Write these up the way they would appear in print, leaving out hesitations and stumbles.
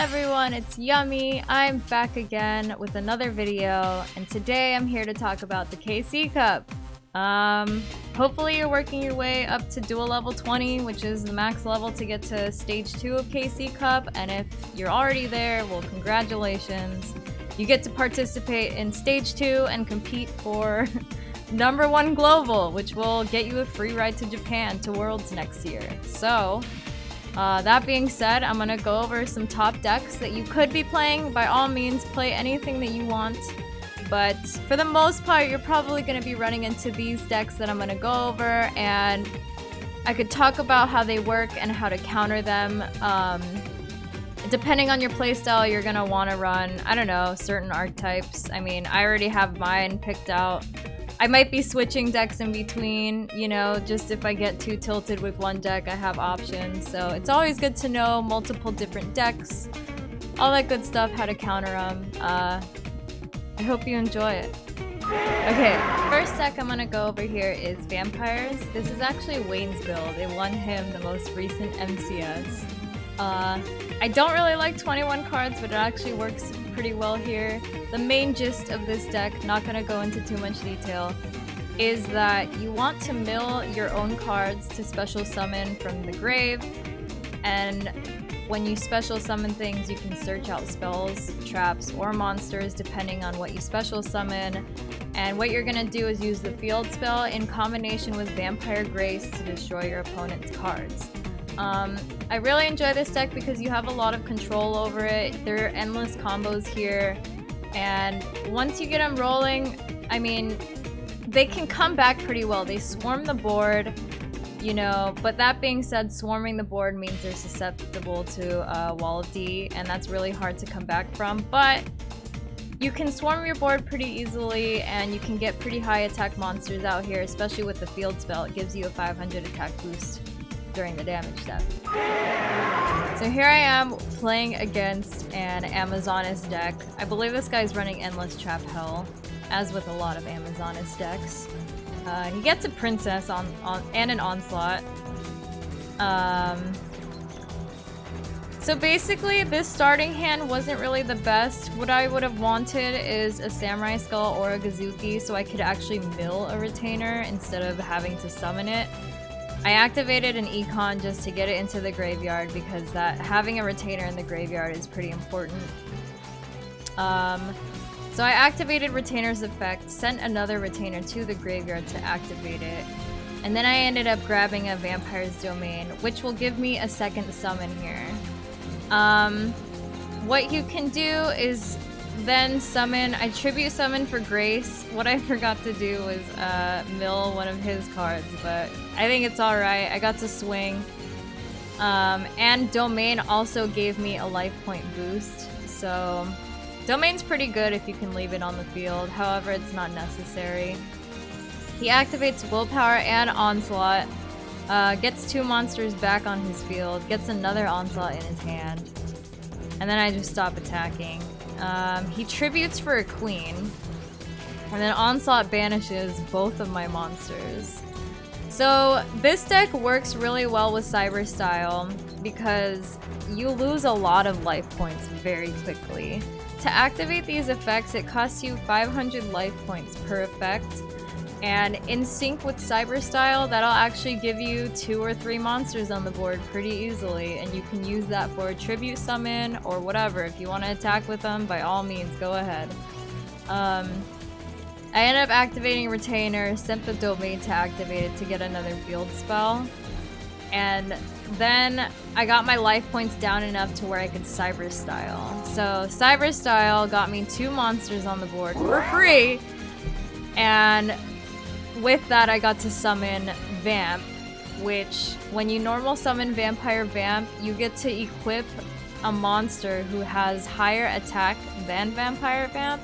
everyone, it's Yummy. I'm back again with another video, and today I'm here to talk about the KC Cup. Hopefully you're working your way up to Duel level 20, which is the max level to get to stage 2 of KC Cup, and if you're already there, well, congratulations. You get to participate in stage 2 and compete for number 1 global, which will get you a free ride to Japan to Worlds next year. So, that being said, I'm gonna go over some top decks that you could be playing. By all means, play anything that you want. But for the most part, you're probably gonna be running into these decks that I'm gonna go over, and I could talk about how they work and how to counter them. Depending on your playstyle, you're gonna wanna run, I don't know, certain archetypes. I mean, I already have mine picked out. I might be switching decks in between, you know, just if I get too tilted with one deck, I have options. So it's always good to know multiple different decks, all that good stuff, how to counter them. I hope you enjoy it. Okay, first deck I'm gonna go over here is Vampires. This is actually Wayne's build. They won him the most recent MCS. I don't really like 21 cards, but it actually works pretty well here. The main gist of this deck, not gonna go into too much detail, is that you want to mill your own cards to special summon from the grave, and when you special summon things, you can search out spells, traps, or monsters depending on what you special summon. And what you're gonna do is use the field spell in combination with Vampire Grace to destroy your opponent's cards. I really enjoy this deck because you have a lot of control over it. There are endless combos here, and once you get them rolling, I mean, they can come back pretty well. They swarm the board, you know, but that being said, swarming the board means they're susceptible to Wall of D, and that's really hard to come back from, but you can swarm your board pretty easily, and you can get pretty high attack monsters out here, especially with the field spell. It gives you a 500 attack boost during the damage step. So here I am playing against an Amazoness deck. I believe this guy's running Endless Trap Hell, as with a lot of Amazoness decks. He gets a Princess and an Onslaught. So basically, this starting hand wasn't really the best. What I would have wanted is a Samurai Skull or a Gazuki so I could actually mill a Retainer instead of having to summon it. I activated an Econ just to get it into the graveyard because having a Retainer in the graveyard is pretty important. So I activated Retainer's effect, sent another Retainer to the graveyard to activate it, and then I ended up grabbing a Vampire's Domain, which will give me a second summon here. What you can do is then summon, I tribute summon for Grace. What I forgot to do was mill one of his cards, but I think it's alright. I got to swing. And Domain also gave me a life point boost, so Domain's pretty good if you can leave it on the field. However, it's not necessary. He activates Willpower and Onslaught, gets 2 monsters back on his field, gets another Onslaught in his hand, and then I just stop attacking. He tributes for a Queen, and then Onslaught banishes both of my monsters. So this deck works really well with Cyber Style because you lose a lot of life points very quickly. To activate these effects, it costs you 500 life points per effect, and in sync with Cyber Style, that'll actually give you 2 or 3 monsters on the board pretty easily, and you can use that for a tribute summon or whatever. If you want to attack with them, by all means, go ahead. I ended up activating Retainer, sent the Domain to activate it to get another field spell, and then I got my life points down enough to where I could Cyber Style. So Cyber Style got me 2 monsters on the board for free, and with that I got to summon Vamp, which when you normal summon Vampire Vamp, you get to equip a monster who has higher attack than Vampire Vamp,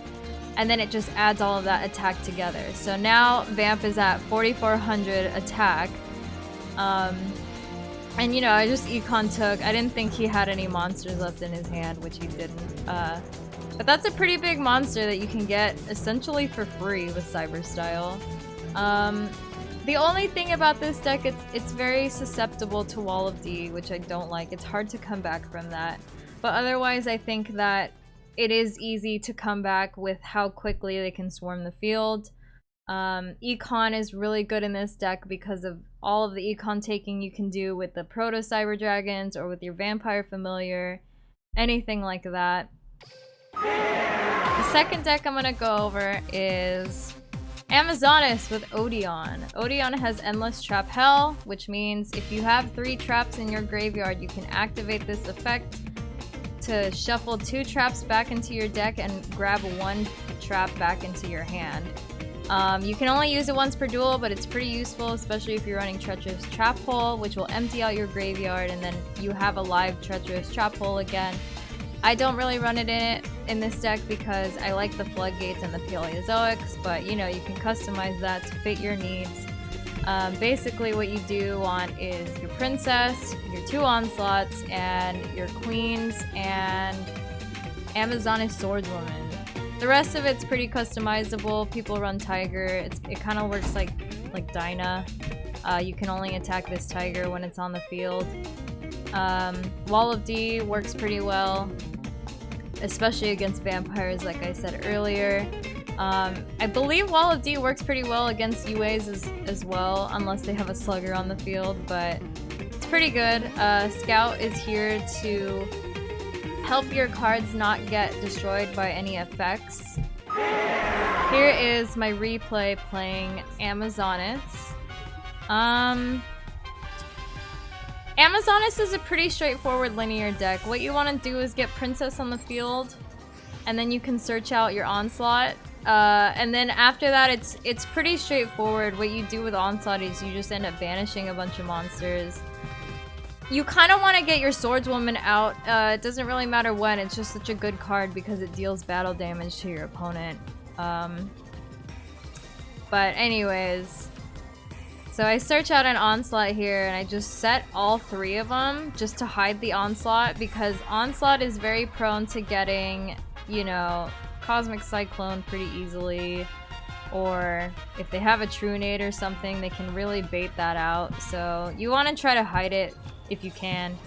and then it just adds all of that attack together. So now Vamp is at 4,400 attack. And you know, I just Econ took. I didn't think he had any monsters left in his hand, which he didn't. But that's a pretty big monster that you can get essentially for free with Cyber Style. The only thing about this deck, it's very susceptible to Wall of D, which I don't like. It's hard to come back from that. But otherwise, I think that it is easy to come back with how quickly they can swarm the field. Econ is really good in this deck because of all of the econ taking you can do with the Proto Cyber Dragons or with your Vampire Familiar, anything like that. The second deck I'm gonna go over is Amazonas with Odeon. Odeon has Endless Trap Hell, which means if you have 3 traps in your graveyard, you can activate this effect to shuffle 2 traps back into your deck and grab 1 trap back into your hand. You can only use it once per duel, but it's pretty useful, especially if you're running Treacherous Trap Hole, which will empty out your graveyard, and then you have a live Treacherous Trap Hole again. I don't really run it in this deck because I like the Floodgates and the Paleozoics, but you know, you can customize that to fit your needs. Basically what you do want is your Princess, your 2 Onslaughts, and your Queens, and Amazonas Swordswoman. The rest of it's pretty customizable. People run Tiger. It kind of works like Dinah. You can only attack this Tiger when it's on the field. Wall of D works pretty well, especially against vampires, like I said earlier. I believe Wall of D works pretty well against UAs as well, unless they have a Slugger on the field, but it's pretty good. Scout is here to help your cards not get destroyed by any effects. Here is my replay playing Amazonas. Amazonas is a pretty straightforward linear deck. What you want to do is get Princess on the field, and then you can search out your Onslaught. And then after that, it's pretty straightforward. What you do with Onslaught is you just end up banishing a bunch of monsters. You kind of want to get your Swordswoman out. It doesn't really matter when. It's just such a good card because it deals battle damage to your opponent. But anyways, so I search out an Onslaught here, and I just set all 3 of them just to hide the Onslaught, because Onslaught is very prone to getting, you know, Cosmic Cyclone pretty easily, or if they have a Trunade or something, they can really bait that out. So you want to try to hide it if you can.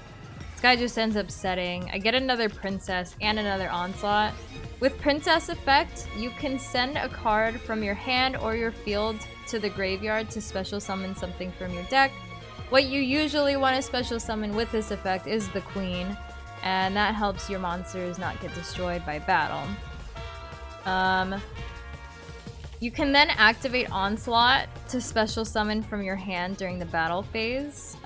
This guy just ends up setting. I get another Princess and another Onslaught. With Princess effect, you can send a card from your hand or your field to the graveyard to special summon something from your deck. What you usually want to special summon with this effect is the Queen, and that helps your monsters not get destroyed by battle. You can then activate Onslaught to special summon from your hand during the battle phase.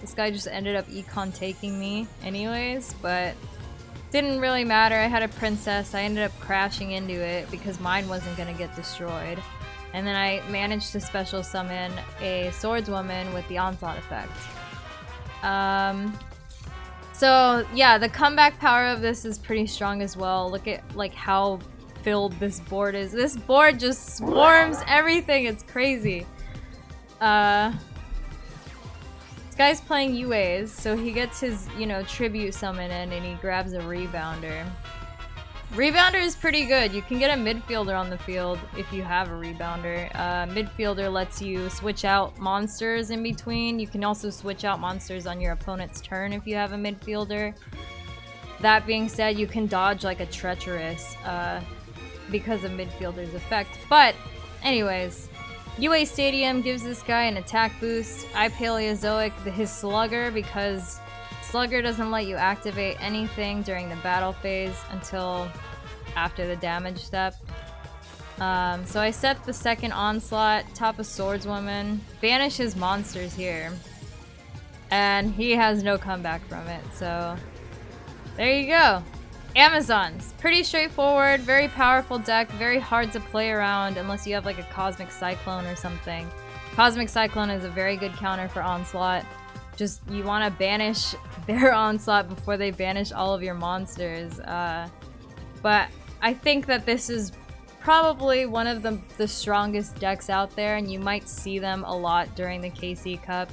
This guy just ended up econ taking me anyways, but didn't really matter. I had a Princess. I ended up crashing into it because mine wasn't gonna get destroyed. And then I managed to special summon a Swordswoman with the Onslaught effect. So yeah, the comeback power of this is pretty strong as well. Look at like how filled this board is. This board just swarms everything. It's crazy. This guy's playing UAs, so he gets his, you know, tribute summon in and he grabs a Rebounder. Rebounder is pretty good. You can get a midfielder on the field if you have a Rebounder. Midfielder lets you switch out monsters in between. You can also switch out monsters on your opponent's turn if you have a midfielder. That being said, you can dodge like a Treacherous because of midfielder's effect. But anyways, UA Stadium gives this guy an attack boost. I Paleozoic his Slugger because Slugger doesn't let you activate anything during the battle phase until after the damage step. So I set the second Onslaught, top of Swordswoman, banish his monsters here, and he has no comeback from it, so there you go. Amazons. Pretty straightforward, very powerful deck, very hard to play around unless you have like a Cosmic Cyclone or something. Cosmic Cyclone is a very good counter for Onslaught. Just, you want to banish their Onslaught before they banish all of your monsters. But I think that this is probably one of the strongest decks out there, and you might see them a lot during the KC Cup.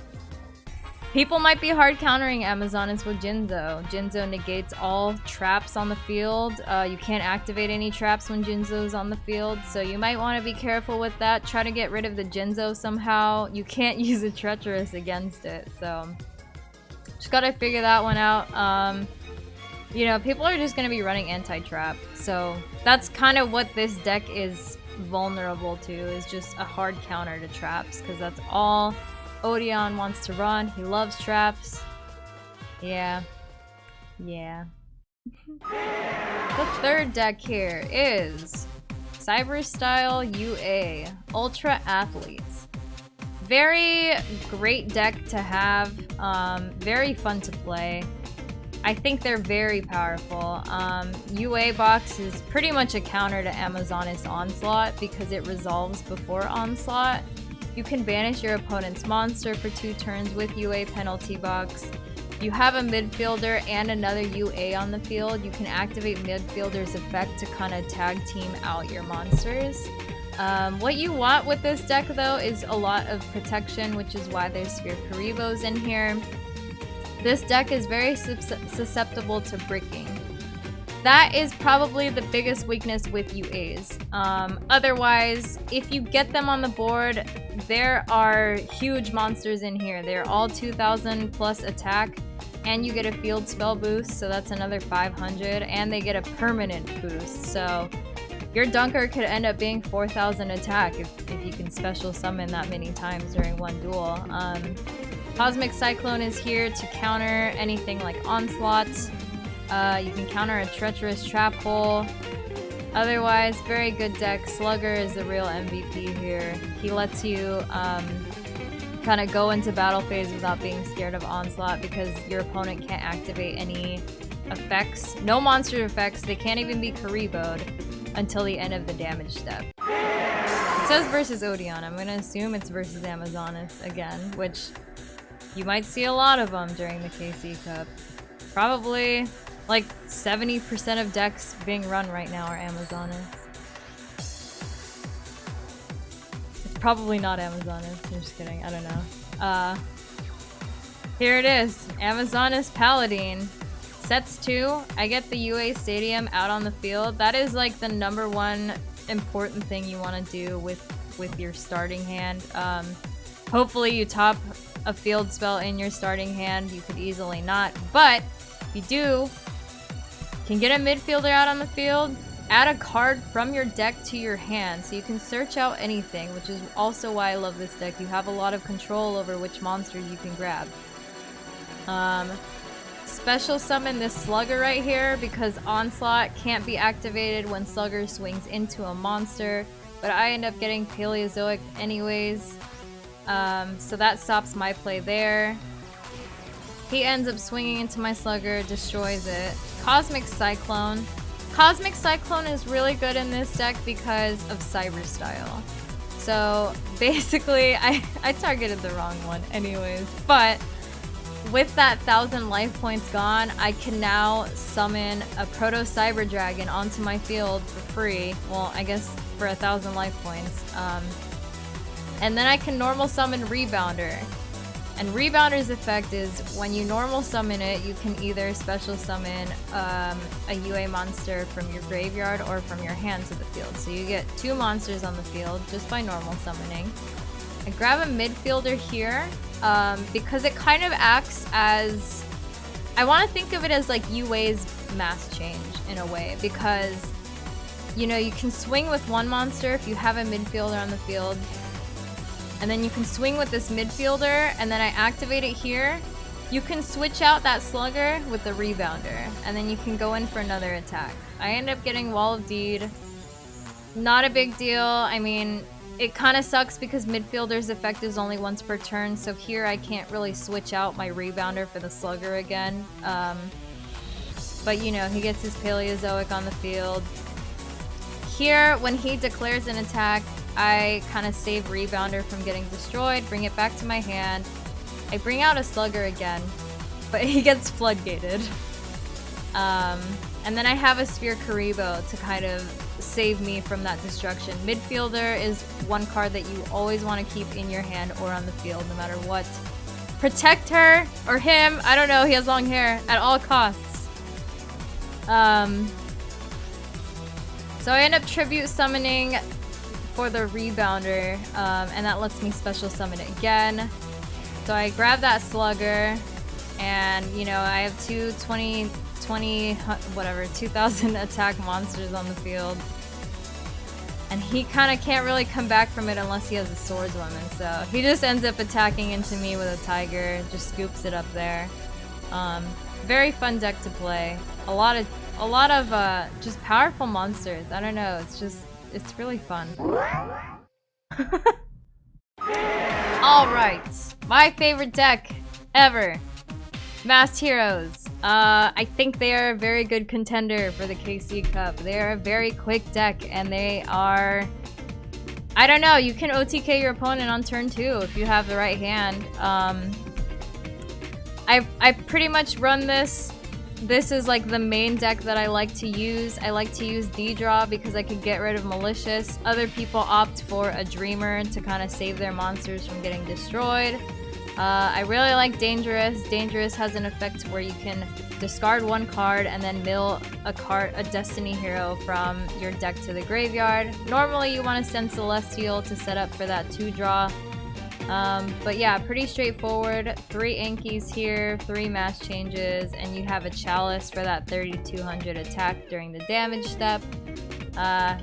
People might be hard countering Amazonas with Jinzo. Jinzo negates all traps on the field. You can't activate any traps when Jinzo's on the field, so you might want to be careful with that. Try to get rid of the Jinzo somehow. You can't use a Treacherous against it, so just gotta figure that one out. You know, people are just gonna be running anti-trap, so that's kind of what this deck is vulnerable to, is just a hard counter to traps, because that's all Odeon wants to run. He loves traps. Yeah. Yeah. The third deck here is Cyber Style UA Ultra Athletes. Very great deck to have, very fun to play. I think they're very powerful. UA box is pretty much a counter to Amazoness Onslaught because it resolves before Onslaught. You can banish your opponent's monster for 2 turns with UA penalty box. You have a midfielder and another UA on the field. You can activate midfielder's effect to kind of tag team out your monsters. What you want with this deck though is a lot of protection, which is why there's Sphere Karibos in here. This deck is very susceptible to bricking. That is probably the biggest weakness with UAs. Otherwise, if you get them on the board, there are huge monsters in here. They're all 2000 plus attack, and you get a field spell boost, so that's another 500, and they get a permanent boost. So your Dunker could end up being 4000 attack if you can special summon that many times during one duel. Cosmic Cyclone is here to counter anything like Onslaught. You can counter a Treacherous Trap Hole. Otherwise, very good deck. Slugger is the real MVP here. He lets you kind of go into battle phase without being scared of Onslaught because your opponent can't activate any effects. No monster effects. They can't even be Karibo'd until the end of the damage step. It says versus Odeon. I'm gonna assume it's versus Amazoness again, which you might see a lot of them during the KC Cup. Probably like 70% of decks being run right now are Amazoness. It's probably not Amazoness. I'm just kidding. I don't know. Here it is. Amazoness Paladin. Sets 2. I get the UA Stadium out on the field. That is like the #1 important thing you want to do with your starting hand. Hopefully you top a field spell in your starting hand. You could easily not, but if you do, you can get a midfielder out on the field, add a card from your deck to your hand, so you can search out anything, which is also why I love this deck. You have a lot of control over which monsters you can grab. Special summon this Slugger right here because Onslaught can't be activated when Slugger swings into a monster, but I end up getting Paleozoic anyways. So that stops my play there. He ends up swinging into my Slugger, destroys it. Cosmic Cyclone. Cosmic Cyclone is really good in this deck because of Cyber Style. So basically, I targeted the wrong one anyways, but with that 1000 life points gone, I can now summon a Proto Cyber Dragon onto my field for free. Well, I guess for 1000 life points. And then I can normal summon Rebounder. And Rebounder's effect is when you normal summon it, you can either special summon a UA monster from your graveyard or from your hand to the field. So you get 2 monsters on the field just by normal summoning. I grab a midfielder here because it kind of acts as... I want to think of it as like UA's mass change in a way, because you know, you can swing with one monster if you have a midfielder on the field. And then you can swing with this midfielder, and then I activate it here. You can switch out that Slugger with the Rebounder, and then you can go in for another attack. I end up getting Wall of Deed. Not a big deal. I mean, it kind of sucks because midfielder's effect is only once per turn, so here I can't really switch out my Rebounder for the Slugger again. But you know, he gets his Paleozoic on the field. Here, when he declares an attack, I kind of save Rebounder from getting destroyed, bring it back to my hand. I bring out a Slugger again, but he gets floodgated. And then I have a Sphere Karibo to kind of save me from that destruction. Midfielder is one card that you always want to keep in your hand or on the field, no matter what. Protect her, or him, I don't know, he has long hair, at all costs. So I end up tribute summoning for the Rebounder, and that lets me special summon it again. So I grab that Slugger, and you know, I have two 20 2,000 attack monsters on the field. And he kind of can't really come back from it unless he has a swordswoman, so he just ends up attacking into me with a tiger, just scoops it up there. Very fun deck to play. A lot of just powerful monsters. I don't know, it's really fun. Alright, my favorite deck ever. Masked Heroes. I think they are a very good contender for the KC Cup. They are a very quick deck, and they are... I don't know, you can OTK your opponent on turn 2 if you have the right hand. I pretty much run this. This is like the main deck that I like to use. I like to use D-Draw because I can get rid of Malicious. Other people opt for a Dreamer to kind of save their monsters from getting destroyed. I really like Dangerous. Dangerous has an effect where you can discard one card and then mill a Destiny hero from your deck to the graveyard. Normally you want to send Celestial to set up for that 2-draw. But yeah, pretty straightforward. 3 Ankies here, 3 mass changes, and you have a Chalice for that 3200 attack during the damage step.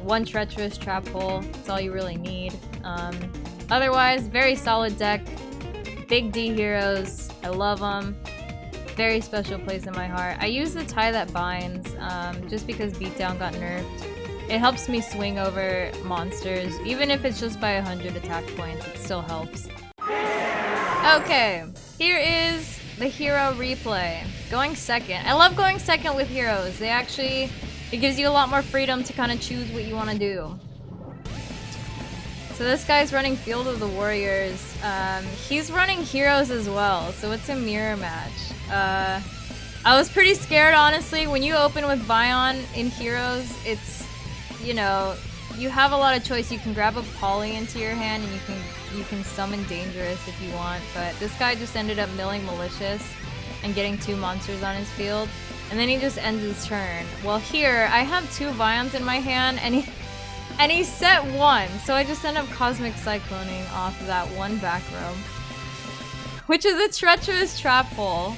1 Treacherous Trap Hole, that's all you really need. Otherwise, very solid deck. Big D heroes, I love them. Very special place in my heart. I use the Tie That Binds, just because Beatdown got nerfed. It helps me swing over monsters, even if it's just by 100 attack points, it still helps. Okay, here is the hero replay. Going second. I love going second with heroes. It gives you a lot more freedom to kind of choose what you want to do. So this guy's running Field of the Warriors. He's running heroes as well, so it's a mirror match. I was pretty scared, honestly. When you open with Vion in heroes, it's, you know, you have a lot of choice. You can grab a Poly into your hand, and you can summon Dangerous if you want. But this guy just ended up milling Malicious and getting 2 monsters on his field, and then he just ends his turn. Well, here I have 2 Vions in my hand, and he set 1, so I just end up Cosmic Cycloning off of that 1 back row, which is a Treacherous Trap Hole.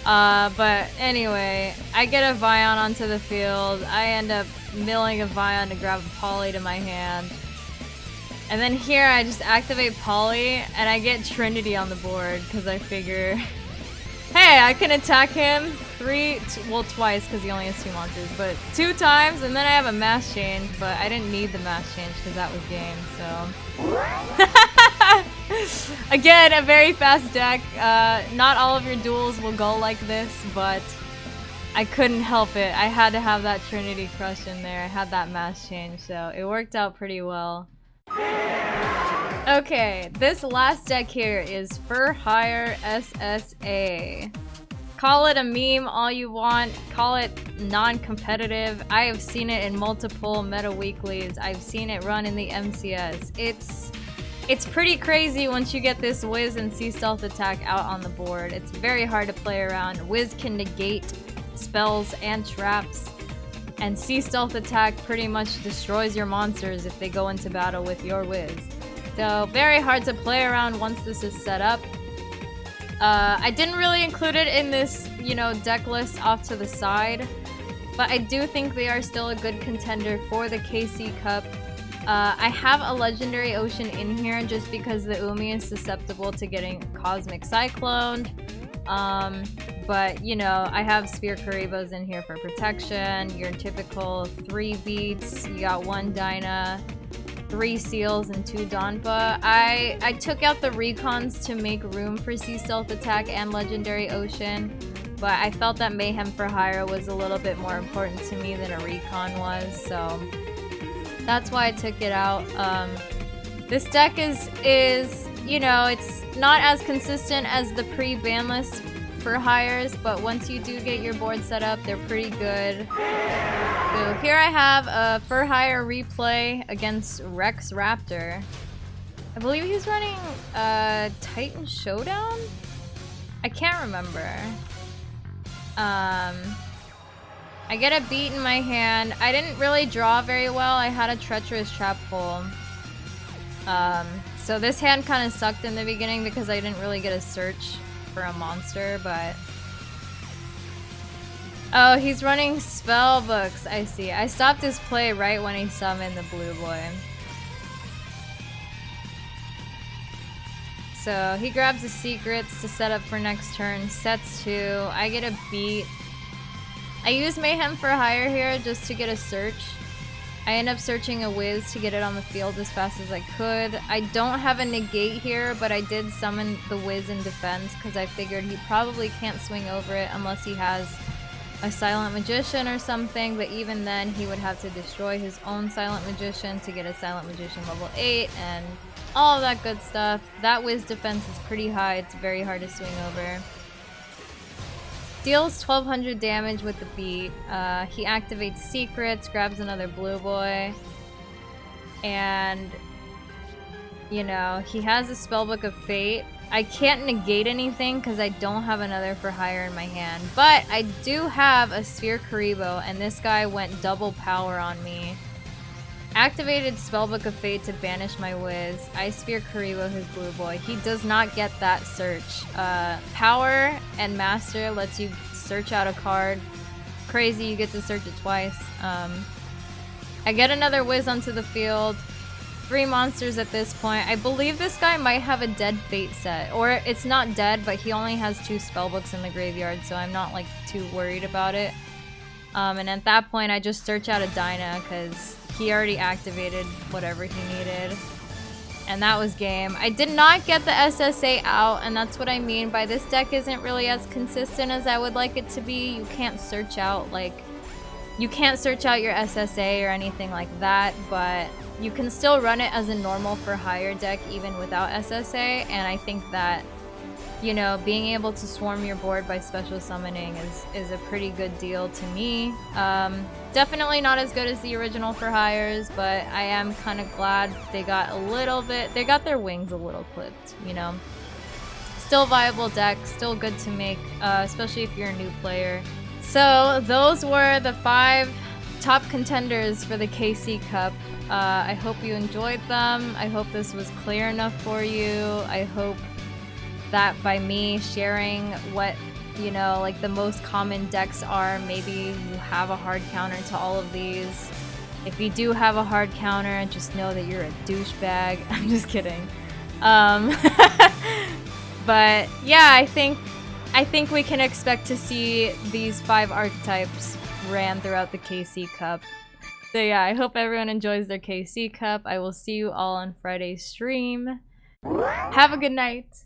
But anyway, I get a Vion onto the field. I end up milling a Vion to grab a Poly to my hand. And then here I just activate Poly, and I get Trinity on the board, because I figure, hey, I can attack him twice, because he only has 2 monsters, but 2 times, and then I have a mass change, but I didn't need the mass change because that was game, so. Again, a very fast deck. Not all of your duels will go like this, but I couldn't help it. I had to have that Trinity Crush in there. I had that mass change, so it worked out pretty well. Okay, this last deck here is For Hire SSA. Call it a meme all you want, call it non-competitive. I have seen it in multiple meta weeklies. I've seen it run in the MCS. It's pretty crazy once you get this Wiz and Sea Stealth attack out on the board. It's very hard to play around. Wiz can negate spells and traps, and Sea Stealth attack pretty much destroys your monsters if they go into battle with your Wiz. So very hard to play around once this is set up. I didn't really include it in this, you know, deck list off to the side, but I do think they are still a good contender for the KC Cup. I have a Legendary Ocean in here just because the Umi is susceptible to getting Cosmic Cycloned. But, you know, I have Sphere Karibos in here for protection, your typical 3 beats, you got 1 Dyna, 3 Seals, and 2 Donpa. I took out the Recons to make room for Sea Stealth attack and Legendary Ocean, but I felt that Mayhem for Hire was a little bit more important to me than a Recon was, so that's why I took it out. This deck is, you know, it's not as consistent as the pre-ban list for Hires, but once you do get your board set up, they're pretty good. So here I have a For Hire replay against Rex Raptor. I believe he's running Titan Showdown? I can't remember. I get a beat in my hand. I didn't really draw very well. I had a Treacherous Trap Hole. So this hand kind of sucked in the beginning because I didn't really get a search for a monster, but Oh, he's running spell books. I see. I stopped his play right when he summoned the blue boy. So he grabs the secrets to set up for next turn. Sets 2. I get a beat. I use Mayhem for Hire here just to get a search. I end up searching a Wiz to get it on the field as fast as I could. I don't have a negate here, but I did summon the Wiz in defense because I figured he probably can't swing over it unless he has a Silent Magician or something, but even then he would have to destroy his own Silent Magician to get a Silent Magician level 8 and all of that good stuff. That Wiz defense is pretty high, it's very hard to swing over. Deals 1200 damage with the beat. He activates secrets, grabs another blue boy, and you know, he has a Spellbook of Fate. I can't negate anything because I don't have another for hire in my hand, but I do have a Sphere Karibo, and this guy went double power on me. Activated Spellbook of Fate to banish my Wiz. I Sphere Karibo his blue boy. He does not get that search. Power and Master lets you search out a card. Crazy, you get to search it twice. I get another Wiz onto the field. 3 monsters at this point. I believe this guy might have a Dead Fate set. Or it's not dead, but he only has 2 spellbooks in the graveyard, so I'm not like too worried about it. And at that point, I just search out a Dyna because he already activated whatever he needed. And that was game. I did not get the SSA out, and that's what I mean by this deck isn't really as consistent as I would like it to be. You can't search out you can't search out your SSA or anything like that, but you can still run it as a normal for hire deck even without SSA, and I think that, you know, being able to swarm your board by special summoning is a pretty good deal to me. Definitely not as good as the original for hires, but I am kind of glad they got they got their wings a little clipped, you know. Still viable deck, still good to make, especially if you're a new player. So those were the 5 top contenders for the KC Cup. I hope you enjoyed them. I hope this was clear enough for you. I hope that by me sharing what, you know, like the most common decks are, maybe you have a hard counter to all of these. If you do have a hard counter, just know that you're a douchebag. I'm just kidding. But yeah, I think we can expect to see these 5 archetypes ran throughout the KC Cup. So yeah, I hope everyone enjoys their KC Cup. I will see you all on Friday's stream. Have a good night.